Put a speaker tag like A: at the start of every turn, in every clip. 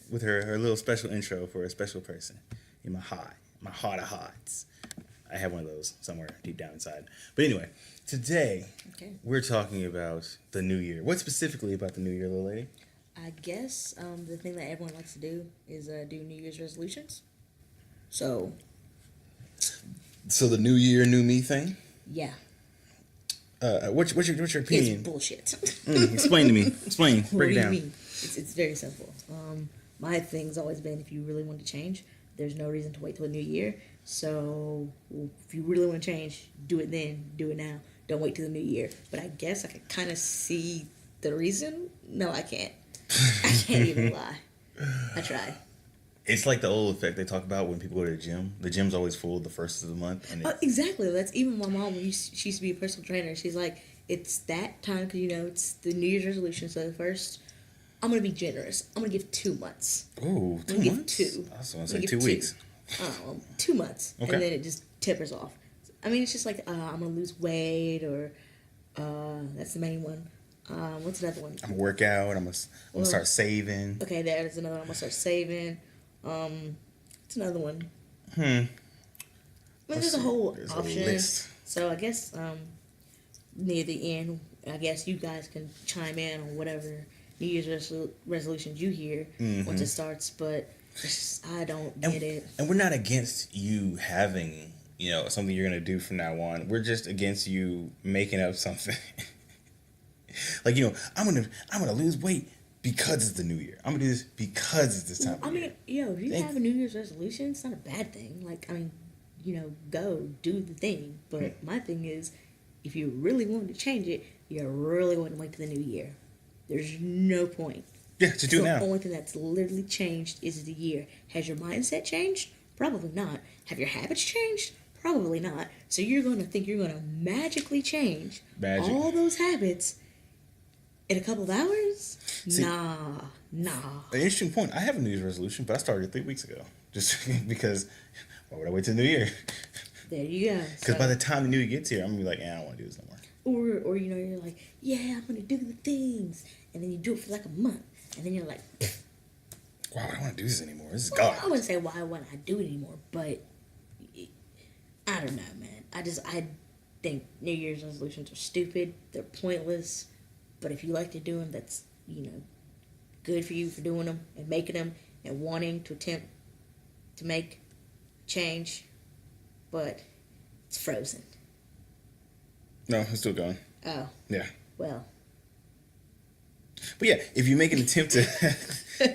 A: with her little special intro for a special person in my heart of hearts. I have one of those somewhere deep down inside. But anyway, today we're talking about the new year. What specifically about the new year, little lady?
B: I guess the thing that everyone likes to do is do New Year's resolutions. So
A: the new year, new me thing?
B: Yeah.
A: What's your opinion?
B: It's bullshit.
A: Explain to me. Explain. Break it down.
B: What do you mean? It's very simple. My thing's always been, if you really want to change, there's no reason to wait till the new year. So if you really want to change, do it then. Do it now. Don't wait till the new year. But I guess I can kind of see the reason. No, I can't. I can't even lie. I tried.
A: It's like the old effect they talk about when people go to the gym. The gym's always full the first of the month. And
B: exactly. That's even my mom, when she used to be a personal trainer. She's like, it's that time because, it's the New Year's resolution. So the first, I'm going to be generous. I'm going to give 2 months.
A: Ooh, 2 months?
B: Give 2.
A: I was going to say 2 weeks.
B: 2 months.
A: Okay.
B: And then it just tapers off. I mean, it's just like, I'm going to lose weight or that's the main one. What's another one? I'm
A: going to work out. I'm going to start saving.
B: Okay, there's another one. I'm going to start saving. It's another one. I mean, there's a whole option. List. So I guess near the end, I guess you guys can chime in on whatever New Year's resolutions you hear once it starts. But I don't get it.
A: And we're not against you having something you're gonna do from now on. We're just against you making up something. Like I'm gonna lose weight. Because it's the new year. I'm going to do this because it's this time of year.
B: If you have a New Year's resolution, it's not a bad thing. Go do the thing. But my thing is, if you really want to change it, you really want to wait to the new year. There's no point.
A: Yeah, just do it now.
B: The only thing that's literally changed is the year. Has your mindset changed? Probably not. Have your habits changed? Probably not. So you're going to think you're going to magically change all those habits in a couple of hours? See, nah.
A: An interesting point. I have a New Year's resolution, but I started 3 weeks ago. Just because, why would I wait till the new year?
B: There you go.
A: Because by the time the new year gets here, I'm going to be like, I don't want to do this no more.
B: Or you're like, yeah, I'm going to do the things. And then you do it for like a month. And then you're like,
A: why would I want to do this anymore? This is God.
B: I wouldn't say why wouldn't I do it anymore, but I don't know, man. I think New Year's resolutions are stupid. They're pointless. But if you like to do them, that's, good for you for doing them and making them and wanting to attempt to make change. But it's frozen.
A: No, it's still going.
B: Oh.
A: Yeah.
B: Well.
A: But yeah, if you make an attempt to...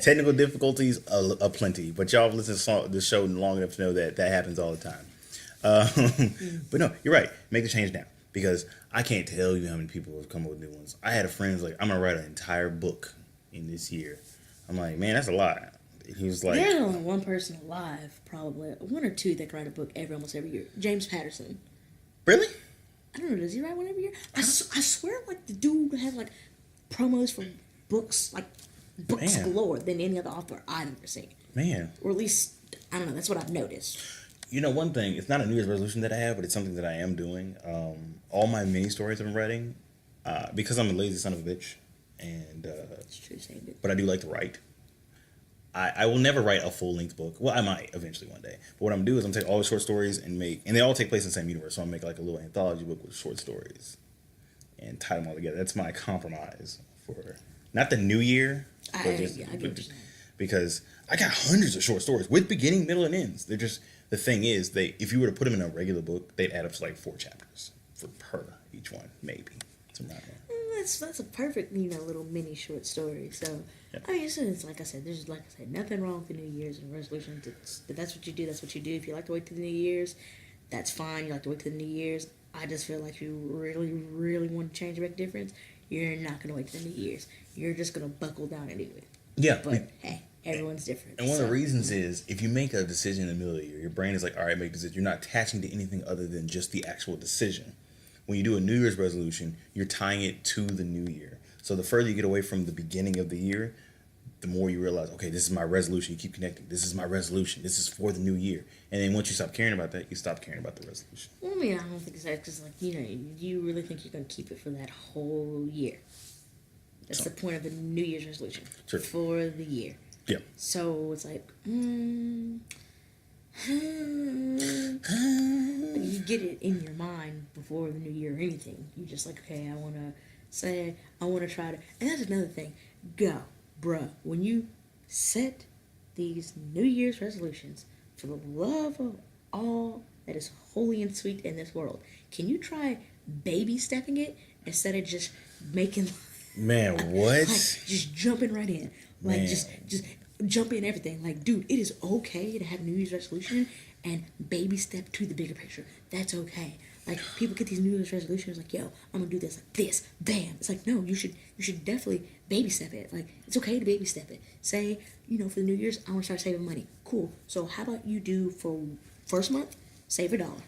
A: technical difficulties aplenty. But y'all have listened to this show long enough to know that happens all the time. But no, you're right. Make the change now. Because I can't tell you how many people have come up with new ones. I had a friend like, I'm going to write an entire book in this year. I'm like, man, that's a lot. He was like...
B: There's only one person alive, probably. 1 or 2 that can write a book almost every year. James Patterson.
A: Really?
B: I don't know. Does he write one every year? I swear, the dude has, promos for books, books galore than any other author I've ever seen.
A: Man.
B: Or at least, I don't know. That's what I've noticed.
A: One thing, it's not a New Year's resolution that I have, but it's something that I am doing. All my mini stories I'm writing, because I'm a lazy son of a bitch, and
B: it's true, saying it.
A: But I do like to write. I will never write a full-length book. Well, I might eventually one day. But what I'm going to do is I'm going to take all the short stories and they all take place in the same universe. So I'm going to make a little anthology book with short stories and tie them all together. That's my compromise for, not the new year, because I got hundreds of short stories with beginning, middle, and ends. They're just... The thing is, if you were to put them in a regular book, they'd add up to 4 chapters per each one, maybe.
B: That's a perfect, little mini short story. So, yeah. I mean, it's like I said, there's nothing wrong with the New Year's and resolutions. But that's what you do. That's what you do. If you like to wait till the New Year's, that's fine. You like to wait till the New Year's. I just feel like if you really, really want to change and make a difference, you're not going to wait till the New Year's. You're just going to buckle down and do it.
A: Yeah.
B: But hey. Everyone's different.
A: And one of the reasons is, if you make a decision in the middle of the year, your brain is like, all right, make a decision. You're not attaching to anything other than just the actual decision. When you do a New Year's resolution, you're tying it to the new year. So the further you get away from the beginning of the year, the more you realize, okay, this is my resolution. You keep connecting. This is my resolution. This is for the new year. And then once you stop caring about that, you stop caring about the resolution.
B: Well, I mean, I don't think it's that, because, you really think you're going to keep it for that whole year. That's the point of a New Year's resolution.
A: True.
B: For the year.
A: Yeah.
B: So it's like, you get it in your mind before the new year or anything. You just like, okay, I want to try to, and that's another thing. Go, bruh. When you set these New Year's resolutions, for the love of all that is holy and sweet in this world, can you try baby stepping it instead of just making
A: Man, what?
B: like just jumping right in, like
A: Man.
B: just jump in everything. Like, dude, it is okay to have New Year's resolution and baby step to the bigger picture. That's okay. Like, people get these New Year's resolutions like, yo, I'm gonna do this like this, bam. It's like, no, you should definitely baby step it. Like, it's okay to baby step it. Say, for the New Year's, I want to start saving money. Cool. So how about you do for first month, save $1.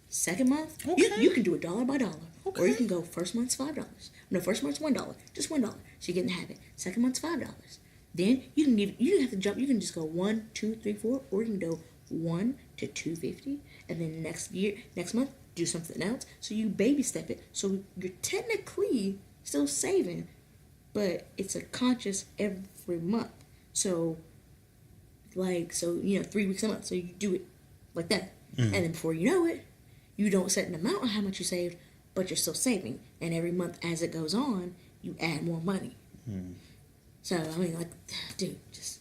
B: Second month,
A: Okay.
B: you can do it dollar by dollar.
A: Okay.
B: Or you can go first month's $5. No, first month's $1. Just $1. So you get in the habit. Second month's $5. Then you don't have to jump. You can just go 1, 2, 3, 4, or you can go 1 to 250, and then next month, do something else. So you baby step it. So you're technically still saving, but it's a conscious every month. So 3 weeks a month. So you do it like that, and then before you know it, you don't set an amount on how much you saved, but you're still saving. And every month as it goes on, you add more money. So, I mean, like, dude, just.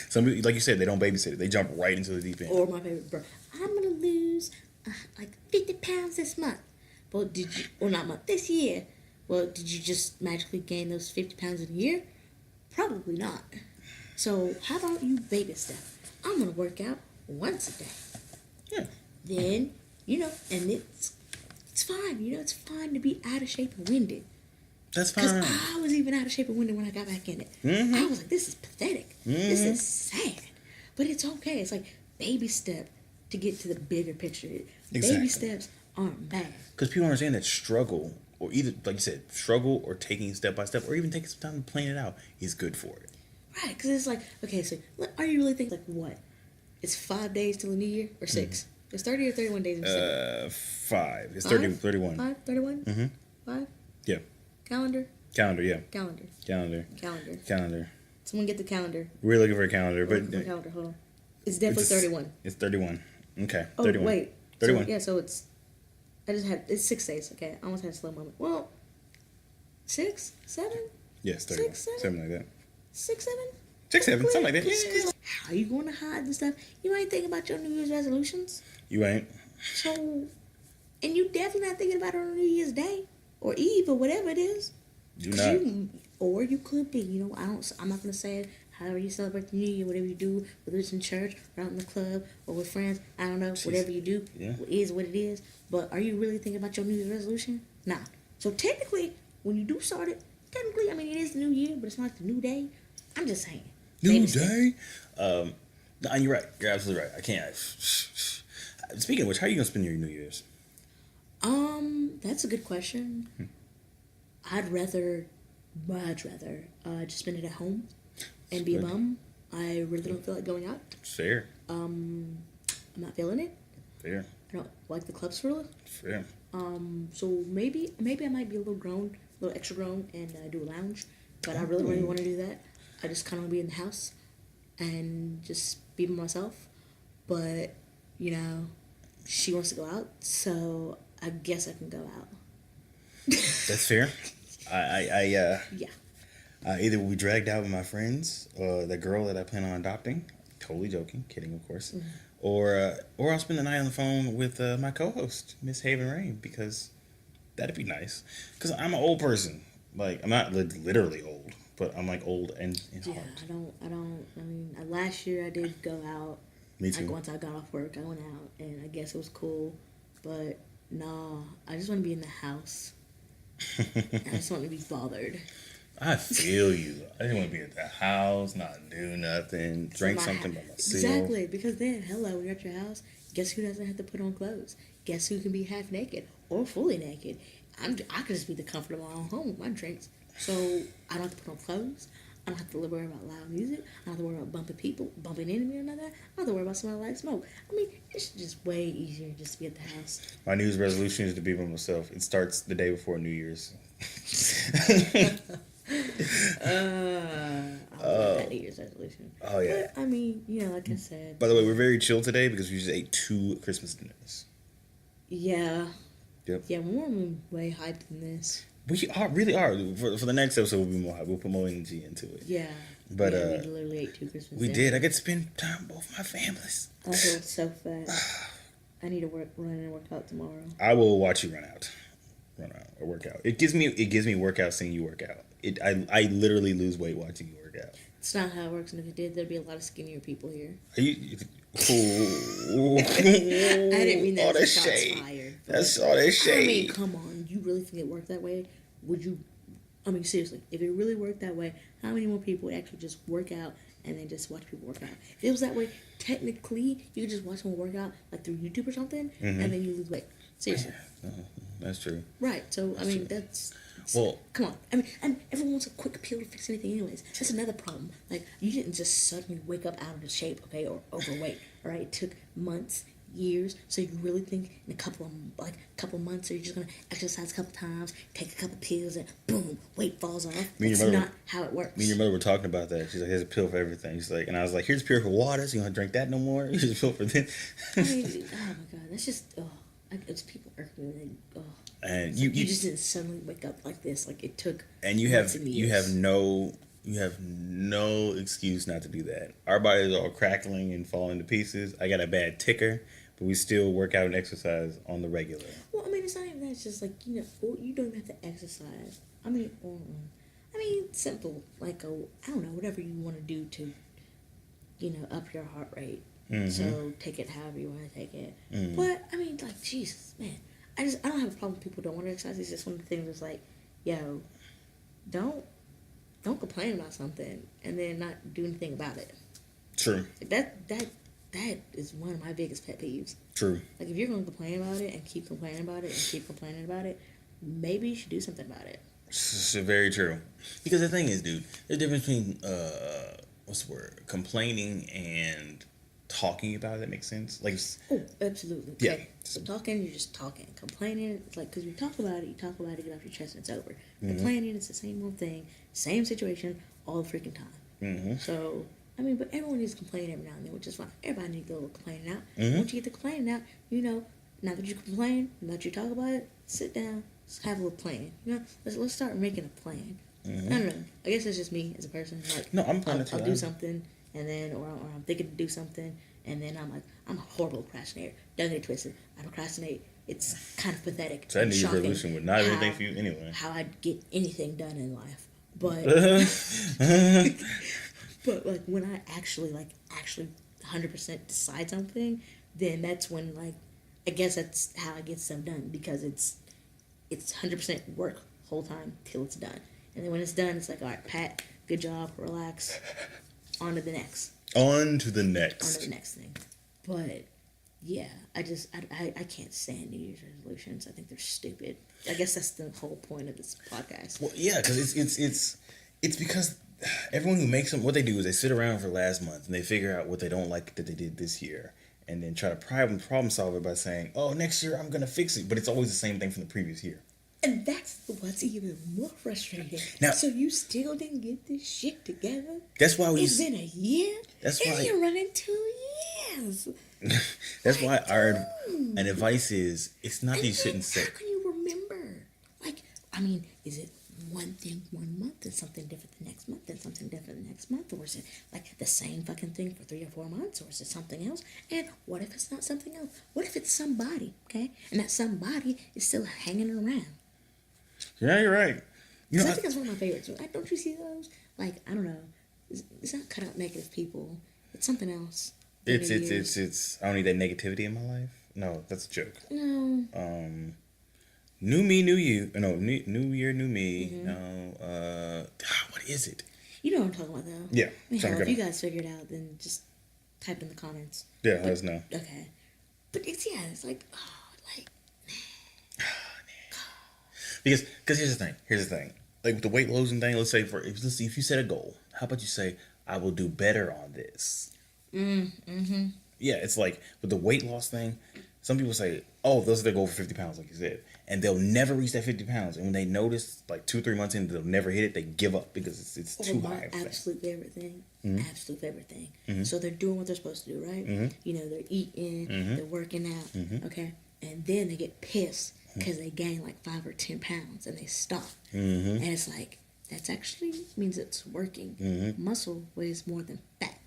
A: Some people, like you said, they don't babysit it. They jump right into the deep end.
B: Or my favorite, bro, I'm going to lose, like, 50 pounds this month. Well, this year. Well, did you just magically gain those 50 pounds in a year? Probably not. So, how about you baby step? I'm going to work out once a day.
A: Yeah.
B: Then, and it's fine. It's fine to be out of shape and winded.
A: That's fine.
B: Because I was even out of shape and winded when I got back in it. I was like, this is pathetic. This is sad. But it's okay. It's like baby step to get to the bigger picture.
A: Exactly.
B: Baby steps aren't bad.
A: Because people understand that struggle, or either, like you said, struggle or taking step by step, or even taking some time to plan it out is good for it.
B: Right. Because it's like, okay, so are you really thinking, like, what? It's 5 days till the new year? Or 6? It's 30 or 31 days in December?
A: 5. It's
B: 5?
A: 31.
B: 5? 31?
A: Mm-hmm.
B: 5?
A: Yeah.
B: Calendar?
A: Yeah.
B: Calendar. Someone get the calendar.
A: We're looking for a calendar, but
B: Calendar, hold on. It's definitely 31.
A: It's 31. Okay.
B: Oh,
A: 31.
B: wait.
A: 31.
B: So it's 6 days. Okay, I almost had a slow moment. Well, 6, 7?
A: Yes, 31.
B: 6, 7?
A: Something like that.
B: 6, 7?
A: 6, 7, something like that. Yeah.
B: How are you going to hide this stuff? You ain't thinking about your New Year's resolutions.
A: You ain't.
B: So, and you definitely not thinking about it on New Year's Day or Eve or whatever it is.
A: You not.
B: Or you could be. I'm not gonna say it. However you celebrate the New Year, whatever you do, whether it's in church or out in the club or with friends, I don't know. Whatever you do, is what it is. But are you really thinking about your New Year's resolution? Nah. So technically, when you do start it, I mean, it is the new year, but it's not the new day. I'm just saying.
A: New day? No, you're right. You're absolutely right. I can't. Speaking of which, how are you going to spend your New Year's?
B: That's a good question. Much rather, just spend it at home and be a bum. I really don't feel like going out.
A: Fair.
B: I'm not feeling it.
A: Fair.
B: I don't like the clubs for it.
A: Fair.
B: So maybe I might be a little extra grown, and do a lounge. But I really want to do that. I just kind of want to be in the house and just be by myself. But she wants to go out, so I guess I can go out.
A: That's fair.
B: Yeah.
A: Either we'll be dragged out with my friends, the girl that I plan on adopting. Totally joking, kidding, of course.
B: Mm-hmm.
A: Or I'll spend the night on the phone with my co-host, Miss Haven Rain, because that'd be nice. Because I'm an old person. Like, I'm not literally old, but I'm like old and
B: Yeah,
A: heart.
B: I mean, last year I did go out.
A: Me too.
B: Like, once I got off work, I went out, and I guess it was cool. But, nah, I just want to be in the house. I just want to be bothered.
A: I feel you. I just want to be at the house, not do nothing, drink something by myself.
B: Exactly, because then, when you're at your house, guess who doesn't have to put on clothes? Guess who can be half naked or fully naked? I can just be the comfort of my own home with my drinks. So I don't have to put on clothes. I don't have to worry about loud music. I don't have to worry about bumping into me or none of that. I don't have to worry about smelling like smoke. I mean, it's just way easier just to be at the house.
A: My New Year's resolution is to be by myself. It starts the day before New Year's.
B: I love that New Year's resolution.
A: Oh yeah.
B: But, I mean, like I said.
A: By the way, we're very chill today because we just ate 2 Christmas dinners.
B: Yeah.
A: Yep.
B: Yeah, we're way hyped than this.
A: We really are. For the next episode, we'll be more hype. We'll put more energy into it.
B: Yeah.
A: But
B: we literally ate 2 Christmas
A: we
B: dinners.
A: did. I get to spend time with both my families.
B: I feel so fat. I need to run and work out tomorrow.
A: I will watch you run out or work out. It gives me workout seeing you work out. I literally lose weight watching you work out.
B: It's not how it works, and if it did, there'd be a lot of skinnier people here.
A: Are you
B: I didn't mean that.
A: All that
B: shots
A: shade.
B: fired.
A: That's all that shade.
B: I mean, come on. You really think it worked that way? Would you? I mean, seriously, if it really worked that way, how many more people would actually just work out and then just watch people work out? If it was that way, technically, you could just watch someone work out like through YouTube or something, and then you lose weight. Seriously.
A: That's true.
B: Right. So I mean, that's.
A: Well,
B: come on. I mean, and everyone wants a quick pill to fix anything anyways. That's another problem. Like, you didn't just suddenly wake up out of the shape, okay, or overweight, all right? It took months, years, so you really think in a couple of months, so you're just going to exercise a couple times, take a couple pills, and boom, weight falls off. That's not how it works.
A: Me and your mother were talking about that. She's like, here's a pill for everything. She's like, and I was like, here's a pill for water, so you don't drink that no more. Here's a pill for this.
B: I mean, oh my God, that's just, it's people irk me.
A: And
B: you just didn't suddenly wake up like this. Like, it took.
A: And you have no excuse not to do that. Our bodies are all crackling and falling to pieces. I got a bad ticker, but we still work out and exercise on the regular.
B: Well, I mean, it's not even that. It's just like, you don't even have to exercise. I mean, simple. Like, I don't know, whatever you want to do to, up your heart rate. Mm-hmm. So take it however you want to take it. Mm-hmm. But, I mean, like, Jesus, man. I don't have a problem with people who don't want to exercise. It's just one of the things that's like, yo, don't complain about something and then not do anything about it.
A: True.
B: That is one of my biggest pet peeves.
A: True.
B: Like, if you're going to complain about it and keep complaining about it and keep complaining about it, maybe you should do something about it.
A: It's very true. Because the thing is, dude, there's a difference between what's the word? Complaining and talking about it. That makes sense. Like,
B: oh, absolutely.
A: Yeah.
B: Okay. So talking, you're just talking. Complaining, it's like, because you talk about it, get off your chest, and it's over. Mm-hmm. Complaining, it's the same old thing, same situation, all the freaking time. Mm-hmm. So, I mean, but everyone needs to complain every now and then, which is fine. Everybody needs a little complaining out. Mm-hmm. Once you get the complaining out, now that you complain, now that you talk about it, sit down, let's have a little plan. Let's start making a plan. Mm-hmm. I don't know. I guess it's just me as a person. Like,
A: no, I'm
B: I'll do something, and then, or I'm thinking to do something, and then I'm like, I'm a horrible procrastinator. Don't get it twisted. I procrastinate. It's kind of pathetic.
A: So that New Year's resolution would not have anything for you anyway.
B: How I get anything done in life, but but like when I actually 100% decide something, then that's when, like, I guess that's how I get stuff done, because it's 100% work whole time till it's done, and then when it's done, it's like, all right, pat, good job, relax, on to the next. On to the next thing. But yeah, I can't stand New Year's resolutions. I think they're stupid. I guess that's the whole point of this podcast. Well, yeah, because it's because everyone who makes them, what they do is they sit around for last month and they figure out what they don't like that they did this year, and then try to problem solve it by saying, oh, next year I'm gonna fix it. But it's always the same thing from the previous year. And that's what's even more frustrating. Now, so you still didn't get this shit together? That's why it's been a year? That's why you're running 2 years. That's why our advice is, it's not that you shouldn't say. How can you remember? Like, I mean, is it one thing 1 month and something different the next month and something different the next month? Or is it like the same fucking thing for 3 or 4 months? Or is it something else? And what if it's not something else? What if it's somebody, okay? And that somebody is still hanging around? Yeah, you're right. I think that's one of my favorites. Don't you see those? Like, I don't know. It's not cut out negative people. It's something else. It's. I don't need that negativity in my life. No, that's a joke. No. New me, new you. No, new year, new me. Mm-hmm. No. What is it? You know what I'm talking about, though. Yeah. Hell, if you guys figure it out, then just type in the comments. Yeah, let us know. Okay. But it's like, Because here's the thing. Like with the weight losing thing, let's say if you set a goal, how about you say, I will do better on this? Mm-hmm. Yeah, it's like with the weight loss thing,
A: Some people say, oh, those are their goal for 50 pounds, like you said. And they'll never reach that 50 pounds. And when they notice, like 2-3 months in, they'll never hit it, they give up because it's too high.
B: My absolute favorite thing. Absolute favorite thing.
A: Mm-hmm.
B: So they're doing what they're supposed to do, right?
A: Mm-hmm.
B: You know, they're eating, they're working out, okay? And then they get pissed because they gain like 5 or 10 pounds and they stop. And it's like, that's actually means it's working. Muscle weighs more than fat.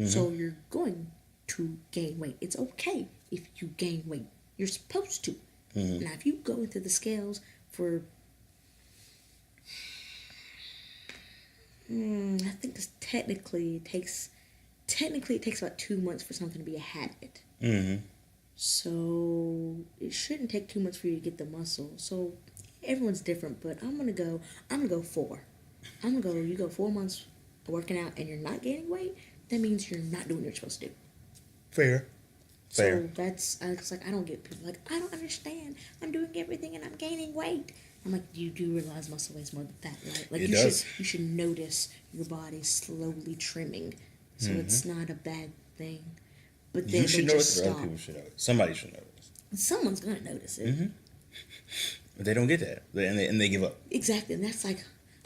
B: So you're going to gain weight. It's okay if you gain weight. You're supposed to. Now, if you go into the scales for, I think this technically it takes about 2 months for something to be a habit. So it shouldn't take 2 months for you to get the muscle. So everyone's different, but I'm gonna go 4. You go 4 months working out and you're not gaining weight. That means you're not doing what you're supposed to do.
A: Fair.
B: So it's like, I don't get people like, I don't understand. I'm doing everything and I'm gaining weight. I'm like, you do realize muscle weighs more than fat, right? Like you should notice your body slowly trimming. So it's not a bad thing. But then
A: you should notice, or other people should notice. Somebody should notice.
B: Someone's gonna notice it.
A: But they don't get that, and they give up.
B: Exactly, and that's like,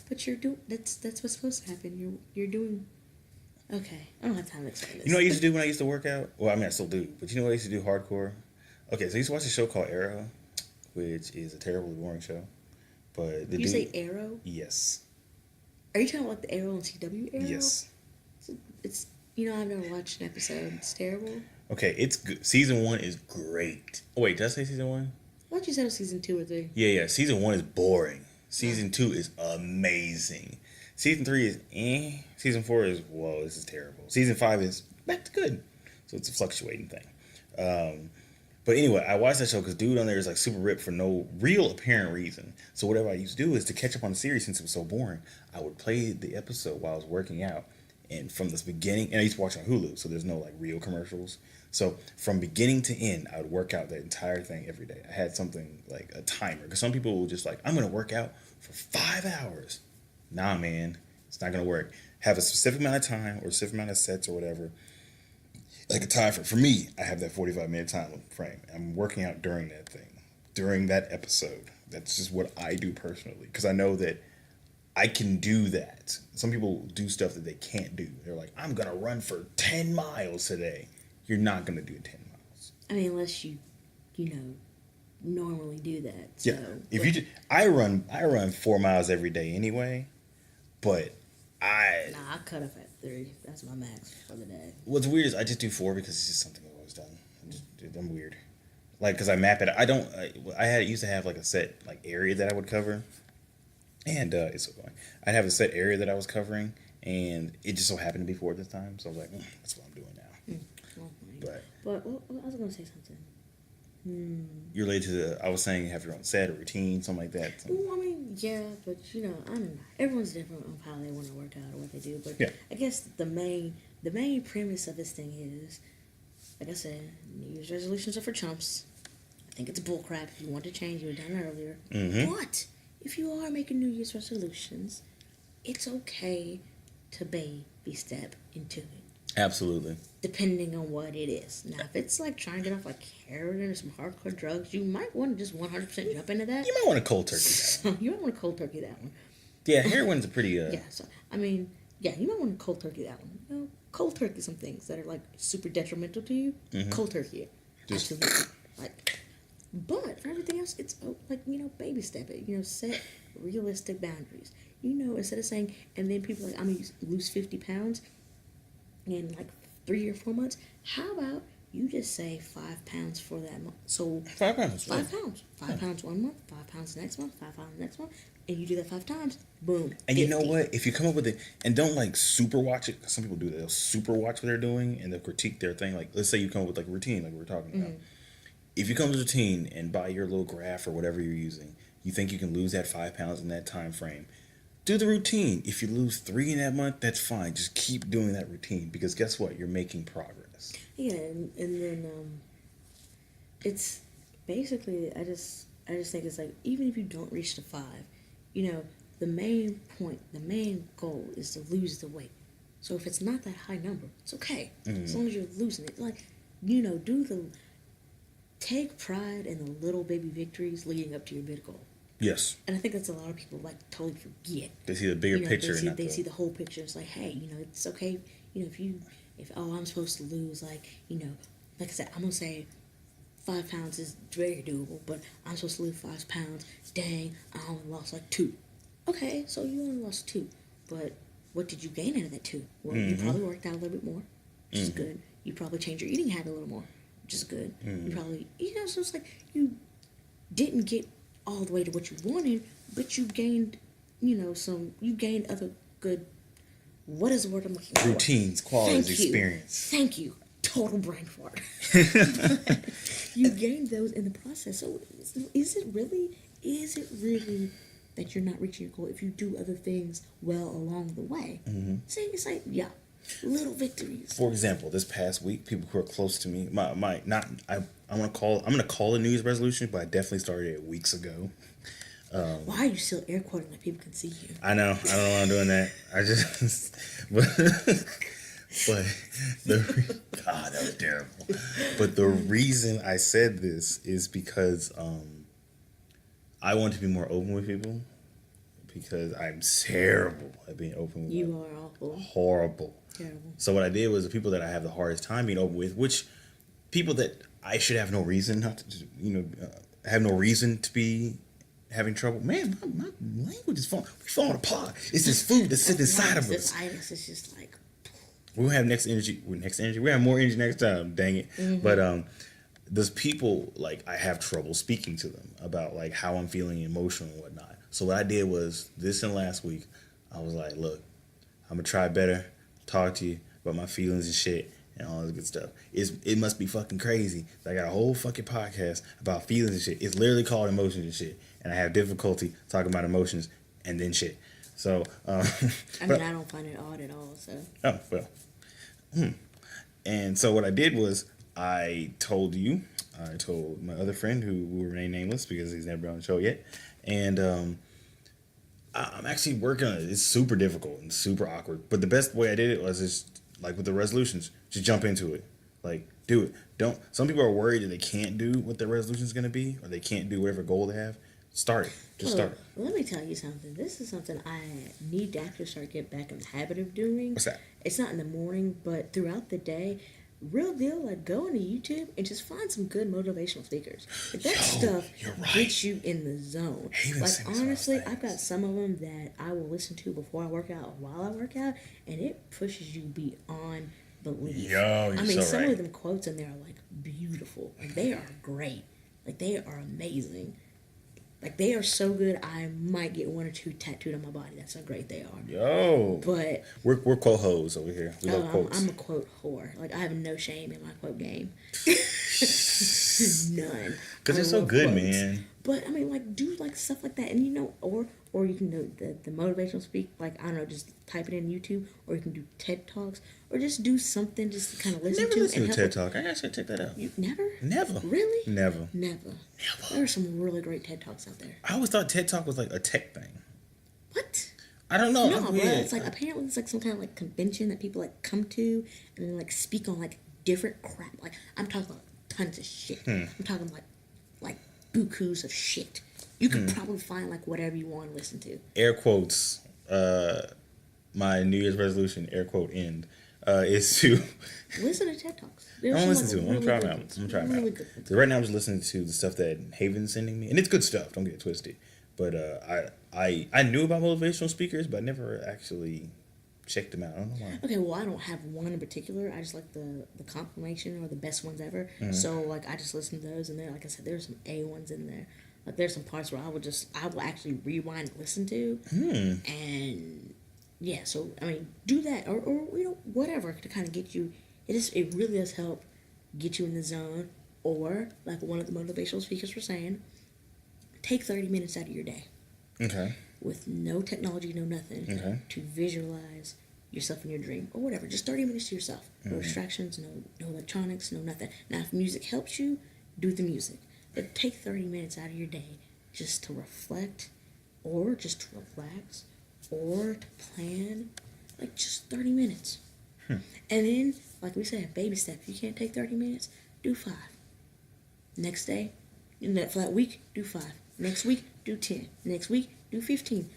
B: but you're doing. That's what's supposed to happen. You're doing. Okay, I don't have time to explain this.
A: You know what I used to do when I used to work out? Well, I mean, I still do. But you know what I used to do hardcore? Okay, so I used to watch a show called Arrow, which is a terribly boring show. But
B: you say Arrow?
A: Yes.
B: Are you talking about the Arrow and CW Arrow?
A: Yes.
B: It's I've never watched an episode. It's terrible.
A: Okay, it's good. Season 1 is great. Oh, wait, did I say season 1?
B: I thought you said it was season 2 or 3.
A: Yeah. Season 1 is boring. Season 2 is amazing. Season 3 is eh. Season 4 is, whoa, this is terrible. Season 5 is back to good. So it's a fluctuating thing. But anyway, I watched that show because dude on there is like super ripped for no real apparent reason. So whatever I used to do is to catch up on the series since it was so boring, I would play the episode while I was working out. And from this beginning, and I used to watch on Hulu, so there's no like real commercials. So from beginning to end, I would work out the entire thing every day. I had something like a timer. Because some people will just like, I'm going to work out for 5 hours. Nah, man, it's not going to work. Have a specific amount of time or a specific amount of sets or whatever. Like a time for me, I have that 45-minute time frame. I'm working out during that thing, during that episode. That's just what I do personally. Because I know that I can do that. Some people do stuff that they can't do. They're like, I'm going to run for 10 miles today. You're not going to do 10 miles.
B: I mean, unless you normally do that. So,
A: yeah. If you I run 4 miles every day anyway, but I
B: cut off at 3. That's my max for the day.
A: What's weird is I just do 4 because it's just something I've always done. I'm weird. Like, because I map it. I used to have like a set like area that I would cover. And it's still going. I'd have a set area that I was covering, and it just so happened to be 4 this time. So I was like, that's what I'm doing now.
B: But I was going to say something.
A: You're related to the, I was saying you have your own set or routine, something like that.
B: Well, I mean, yeah, but I don't know. Everyone's different on how they want to work out or what they do. But
A: yeah.
B: I guess the main premise of this thing is, like I said, New Year's resolutions are for chumps. I think it's bullcrap. If you want to change, you were done earlier. But if you are making New Year's resolutions, it's okay to baby step into it.
A: Absolutely.
B: Depending on what it is. Now, if it's like trying to get off like heroin or some hardcore drugs, you might want to just 100% jump into that.
A: You might want to cold turkey that.
B: You might want to cold turkey that one.
A: Yeah, heroin's a pretty...
B: Yeah, so, I mean, yeah, you might want to cold turkey that one. You know, cold turkey some things that are like super detrimental to you. Cold turkey it. Absolutely. Like, but for everything else, it's like, baby step it. Set realistic boundaries. Instead of saying, and then people are like, I'm going to lose 50 pounds in like 3 or 4 months. How about you just say 5 pounds for that month? So
A: 5 pounds.
B: 5 pounds. 5 pounds 1 month, 5 pounds next month, 5 pounds next month, and you do that 5 times. Boom.
A: And
B: 50.
A: you know what? If you come up with it, and don't like super watch it, because some people do that. They'll super watch what they're doing and they'll critique their thing. Like, let's say you come up with like a routine, like we were talking about. If you come to a routine and by your little graph or whatever you're using, you think you can lose that 5 pounds in that time frame. Do the routine. If you lose 3 in that month, that's fine. Just keep doing that routine because guess what? You're making progress.
B: Yeah, and then it's basically I just think it's like even if you don't reach the 5, the main point, the main goal is to lose the weight. So if it's not that high number, it's okay as long as you're losing it. Like do take pride in the little baby victories leading up to your big goal.
A: Yes.
B: And I think that's a lot of people like totally forget.
A: They see the bigger picture.
B: They see the whole picture. It's like, hey, it's okay. If I'm supposed to lose, like I said, I'm gonna say 5 pounds is very doable, but I'm supposed to lose 5 pounds. Dang, I only lost like 2. Okay, so you only lost 2, but what did you gain out of that 2? Well, you probably worked out a little bit more, which is good. You probably changed your eating habit a little more, which is good. You probably, so it's like you didn't get all the way to what you wanted, but you gained, you gained other good, what is the word I'm looking for?
A: Routines, qualities, experience.
B: Thank you. Total brain fart. You gained those in the process. So is it really that you're not reaching your goal if you do other things well along the way? See, it's like, little victories.
A: For example, this past week, people who are close to me, I'm gonna call a New Year's resolution, but I definitely started it weeks ago.
B: Why are you still air quoting that people can see you?
A: I know why I'm doing that. I just, but God, that was terrible. But the reason I said this is because I want to be more open with people, because I'm terrible at being open with
B: you. Are awful.
A: Horrible.
B: Terrible.
A: So what I did was the people that I have the hardest time being open with, which people that I should have no reason not to, have no reason to be having trouble. Man, my language is falling. We falling apart. It's this food that's sitting inside of us.
B: This itis is just like.
A: We'll have next energy. We have more energy next time. Dang it. But there's people, like, I have trouble speaking to them about, like, how I'm feeling emotional and whatnot. So what I did was, this and last week, I was like, look, I'm going to try better, talk to you about my feelings and shit and all this good stuff. It must be fucking crazy. I got a whole fucking podcast about feelings and shit. It's literally called Emotions and Shit. And I have difficulty talking about emotions and then shit. So,
B: I don't find it odd at all, so.
A: Oh, well. And so what I did was, I told my other friend, who will remain nameless because he's never been on the show yet, and I'm actually working on it. It's super difficult and super awkward, but the best way I did it was just, like with the resolutions, just jump into it. Like, do it. Don't. Some people are worried that they can't do what their resolution is going to be, or they can't do whatever goal they have. Start it. Just start it.
B: Let me tell you something. This is something I need to actually start getting back in the habit of doing.
A: What's that?
B: It's not in the morning, but throughout the day. Real deal, like, go into YouTube and just find some good motivational speakers. Like, that stuff gets you in the zone. Like, honestly, I've got some of them that I will listen to before I work out, while I work out, and it pushes you beyond belief. Some of them quotes in there are, like, beautiful. Like, they are great. Like, they are amazing. Like, they are so good, I might get 1 or 2 tattooed on my body. That's how great they are. But
A: we're quote hoes over here. We love quotes.
B: I'm a quote whore. Like, I have no shame in my quote game. None.
A: Because they're so good, quotes. Man.
B: But I mean, like, do like stuff like that, and or you can do the motivational speak. Like, I don't know, just type it in YouTube, or you can do TED Talks, or just do something just to kind of listen to.
A: Never listen to a TED Talk. I gotta check that out.
B: You never?
A: Never.
B: Really?
A: Never.
B: There are some really great TED Talks out there.
A: I always thought TED Talk was like a tech thing.
B: What?
A: I don't know.
B: No, bro. It's like, apparently it's like some kind of like convention that people like come to and then like speak on like different crap. Like, I'm talking about tons of shit. I'm talking like bukus of shit. You can probably find like whatever you want to listen to.
A: Air quotes. My New Year's resolution, air quote end, is to
B: listen to TED Talks.
A: I'm gonna listen to them. I'm gonna try them out. So right now I'm just listening to the stuff that Haven's sending me, and it's good stuff. Don't get it twisted. But I knew about motivational speakers, but I never actually checked them out. I don't know why.
B: Okay, well, I don't have one in particular. I just like the confirmation or the best ones ever. So like I just listen to those, and there, like I said, there's some A ones in there. Like, there's some parts where I will actually rewind and listen to, and yeah. So I mean, do that or whatever to kind of get you. It really does help get you in the zone. Or like one of the motivational speakers were saying, take 30 minutes out of your day.
A: Okay.
B: With no technology, no nothing.
A: Okay.
B: To visualize yourself in your dream or whatever. Just 30 minutes to yourself. No distractions, no electronics, no nothing. Now, if music helps you, do the music. But take 30 minutes out of your day just to reflect or just to relax or to plan. Like, just 30 minutes. And then, like we said, baby steps. You can't take 30 minutes, do 5. Next day, for that week, do 5. Next week, do 10. Next week, do 15.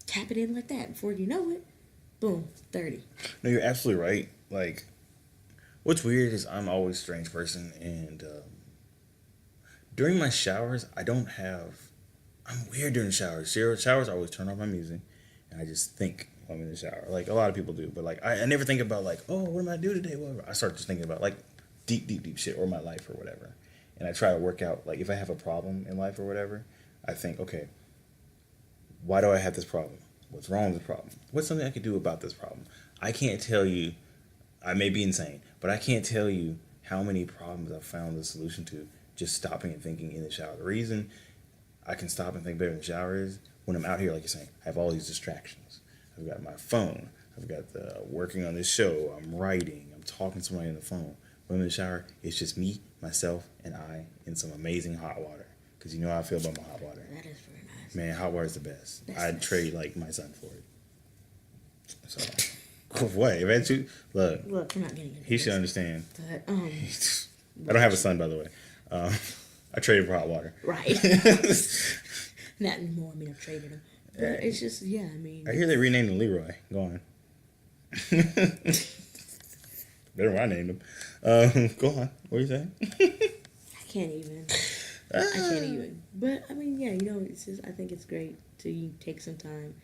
B: Tap it in like that. Before you know it, boom, 30.
A: No, you're absolutely right. Like, what's weird is I'm always a strange person, and during my showers, I'm weird during the showers. Showers, I always turn off my music, and I just think while I'm in the shower. Like, a lot of people do, but, like, I never think about, like, oh, what am I do today? Whatever. I start just thinking about, like, deep shit, or my life, or whatever. And I try to work out, like, if I have a problem in life or whatever, I think, okay, why do I have this problem? What's wrong with the problem? What's something I could do about this problem? I can't tell you, I may be insane, but I can't tell you how many problems I've found the solution to just stopping and thinking in the shower. The reason I can stop and think better in the shower is when I'm out here, like you're saying, I have all these distractions. I've got my phone. I've got the working on this show. I'm writing. I'm talking to somebody on the phone. When I'm in the shower, it's just me, myself, and I in some amazing hot water. Because you know how I feel about my hot water.
B: That is very nice.
A: Man, hot water is the best.
B: That's
A: I'd
B: nice.
A: trade, like, my son for it. So, what? If that's you, look,
B: Look, we're not getting into
A: he should
B: this.
A: understand.
B: But,
A: I don't have a son, by the way. I traded for hot water.
B: right. Not anymore. I mean, I've traded him. But it's just, yeah, I mean.
A: I hear they renamed him Leroy. Go on. Better when I named him. Go on. What are you saying?
B: I can't even. I can't even. But, I mean, yeah, you know, it's just, I think it's great to take some time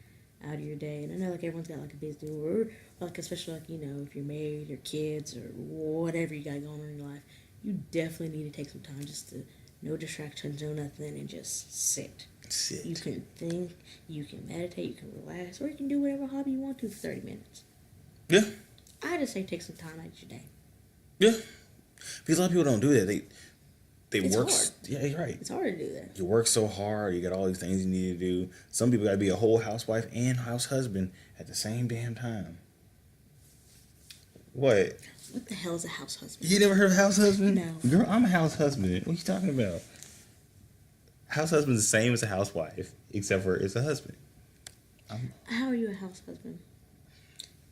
B: out of your day. And I know, like, everyone's got, like, a busy day, or, like, especially, like, you know, if you're married or kids or whatever you got going on in your life, you definitely need to take some time just to, no distractions, no nothing, and just sit. You can think, you can meditate, you can relax, or you can do whatever hobby you want to for 30 minutes.
A: Yeah.
B: I just say take some time out of your day.
A: Yeah. Because a lot of people don't do that. They
B: It's
A: work.
B: hard.
A: Yeah, you're right.
B: It's hard to do that.
A: You work so hard. You got all these things you need to do. Some people got to be a whole housewife and house husband at the same damn time. What?
B: What the hell is a house husband?
A: You never heard of house husband?
B: No.
A: Girl, I'm a house husband. What are you talking about? House husband's the same as a housewife, except for it's a husband.
B: How are you a house husband?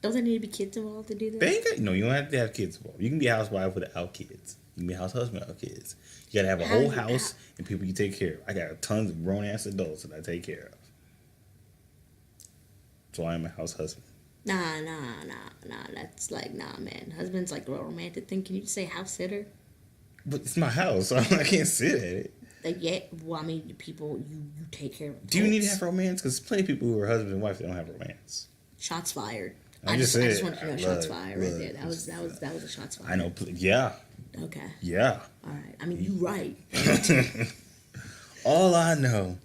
B: Don't there need to be kids involved to do that?
A: They ain't got, no, you don't have to have kids involved. You can be a housewife without kids. You can be a house husband without kids. You got to have a whole house and people you take care of. I got tons of grown-ass adults that I take care of. So I am a house husband.
B: Nah. That's like, nah, man. Husband's like a romantic thing. Can you just say house sitter?
A: But it's my house, so I can't sit at it.
B: Like, yeah, well, I mean, the people you take care of.
A: Do you need to have romance? Because plenty of people who are husband and wife, they don't have romance.
B: Shots fired.
A: I
B: I
A: just
B: just wanted to know shots fired right there. That was a shots fired.
A: I know. Yeah.
B: Okay.
A: Yeah.
B: All right. I mean, you right.
A: All I know.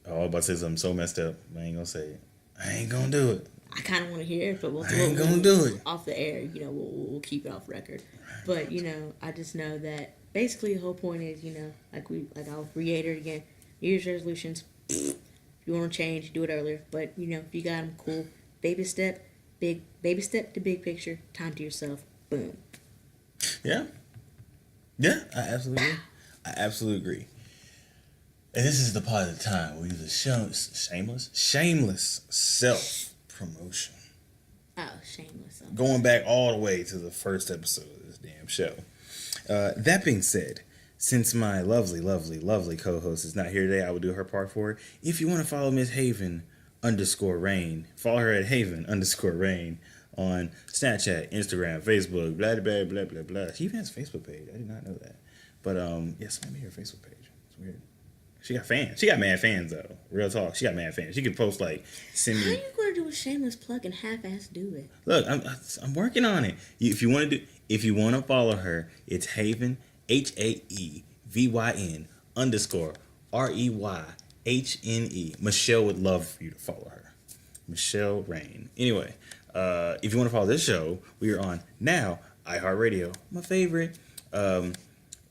A: Oh, I was about to say something so messed up. I ain't gonna say it. I ain't gonna do it.
B: I kind of want to hear it, but we'll
A: do it.
B: off the air. You know, we'll keep it off record. But you know, I just know that basically the whole point is, you know, like I'll reiterate again, New Year's resolutions. If you want to change, do it earlier. But you know, if you got them, cool. Baby step to big picture. Time to yourself. Boom.
A: Yeah. Yeah, I absolutely agree. And this is the part of the time where we do the shameless self-promotion.
B: Oh, shameless. Okay.
A: Going back all the way to the first episode of this damn show. That being said, since my lovely co-host is not here today, I will do her part for it. If you want to follow Miss Haven_Rain, follow her at Haven_Rain on Snapchat, Instagram, Facebook, blah, blah, blah, blah, blah. She even has a Facebook page. I did not know that. But, yes, maybe her Facebook page. It's weird. She got fans. She got mad fans, though. Real talk. She got mad fans. She could post, like, send me...
B: How are you going to do a shameless plug and half-ass do it?
A: Look, I'm working on it. If you want to follow her, it's Haven, HAEVYN_REYHNE. Michelle would love for you to follow her. Michelle Rain. Anyway, if you want to follow this show, we are on now iHeartRadio, my favorite.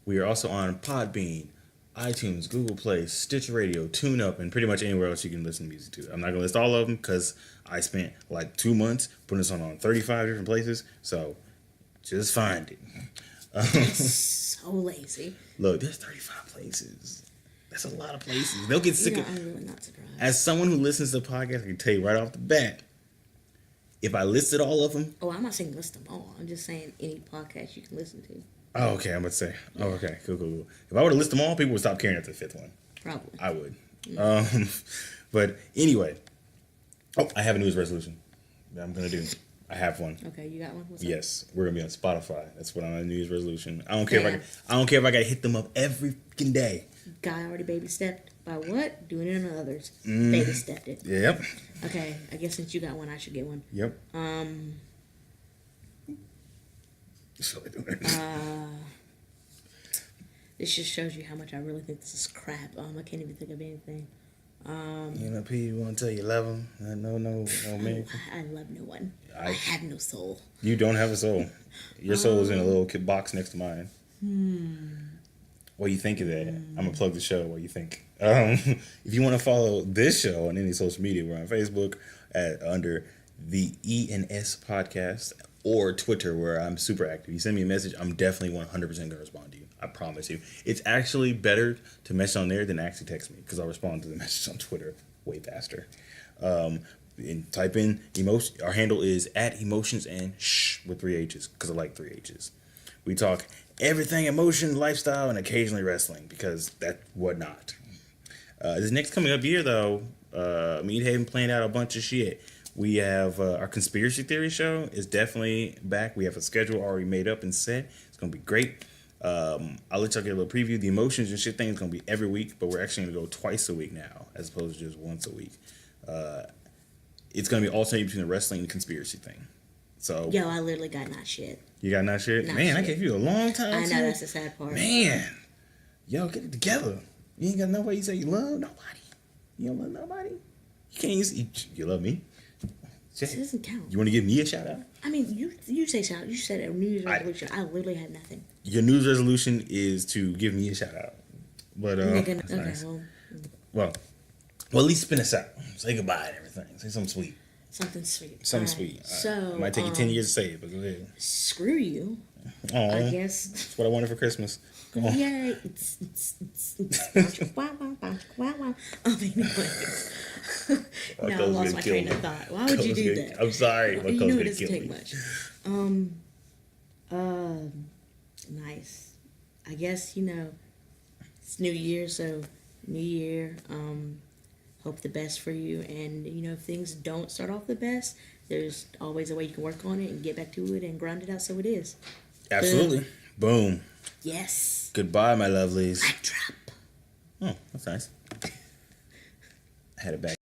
A: We are also on Podbean, iTunes, Google Play, Stitcher Radio, TuneUp, and pretty much anywhere else you can listen to music to. I'm not going to list all of them because I spent like 2 months putting this on 35 different places. So just find it.
B: So lazy.
A: Look, there's 35 places. That's a lot of places. They'll get sick of
B: I'm really not surprised.
A: As someone who listens to the podcast, I can tell you right off the bat, if I listed all of them...
B: Oh, I'm not saying list them all. I'm just saying any podcast you can listen to.
A: Oh, okay. I'm about to say. Oh, okay. Cool. If I were to list them all, people would stop caring after the fifth one.
B: Probably.
A: I would. But anyway. Oh, I have a New Year's resolution that I'm gonna do. I have one.
B: Okay, you got one? What's
A: Yes, we're gonna be on Spotify. That's what I'm on New Year's resolution. I don't care if I gotta hit them up every fucking day.
B: Guy already baby stepped by what? Doing it on others. Baby stepped it.
A: Yep.
B: Okay, I guess since you got one, I should get one.
A: Yep.
B: This just shows you how much I really think this is crap. I can't even think of anything.
A: You know, P, you want to tell you love him? No, man.
B: I love no one. I have no soul.
A: You don't have a soul. Your soul is in a little box next to mine. What do you think of that? I'm going to plug the show. What do you think? If you want to follow this show on any social media, we're on Facebook under the ENS Podcast or Twitter, where I'm super active. You send me a message, I'm definitely 100% going to respond to you. I promise you. It's actually better to message on there than actually text me, because I'll respond to the message on Twitter way faster. And type in emotion. Our handle is @emotions and shh with 3 H's, because I like 3 H's. We talk everything emotion, lifestyle, and occasionally wrestling, because that whatnot. This next coming up year, though, me and Hayden planned out a bunch of shit. We have our conspiracy theory show is definitely back. We have a schedule already made up and set. It's going to be great. I'll let y'all get a little preview. The emotions and shit thing is going to be every week, but we're actually going to go twice a week now, as opposed to just once a week. It's going to be alternating between the wrestling and the conspiracy thing. So,
B: Yo, I literally got not shit.
A: You got not shit?
B: Not
A: Man,
B: shit.
A: I gave you a long time.
B: I know,
A: too.
B: that's the sad part.
A: Man. Yo, get it together. You ain't got nobody you say you love nobody. You don't love nobody. You can't use you love me.
B: This doesn't count.
A: You want to give me a shout out?
B: I mean, you say shout out. You said a New Year's resolution. I literally had nothing.
A: Your New Year's resolution is to give me a shout out. But
B: Okay,
A: nice.
B: well,
A: Well, at least spin us out. Say goodbye and everything. Say something sweet.
B: something sweet.
A: Something
B: All right.
A: sweet.
B: So
A: It might take you 10 years to say it, but go ahead.
B: Screw you.
A: Oh,
B: I guess.
A: That's what I wanted for Christmas. Come on.
B: Yay! Wow. Anyways. No, I lost my train of thought. Why would you do that?
A: I'm sorry.
B: You know it doesn't take much. Nice. I guess, it's New Year, so New Year. Hope the best for you. And, if things don't start off the best, there's always a way you can work on it and get back to it and grind it out so it is.
A: Absolutely. Boom.
B: Yes.
A: Goodbye, my lovelies.
B: Mic drop.
A: Oh, that's nice. I had it back.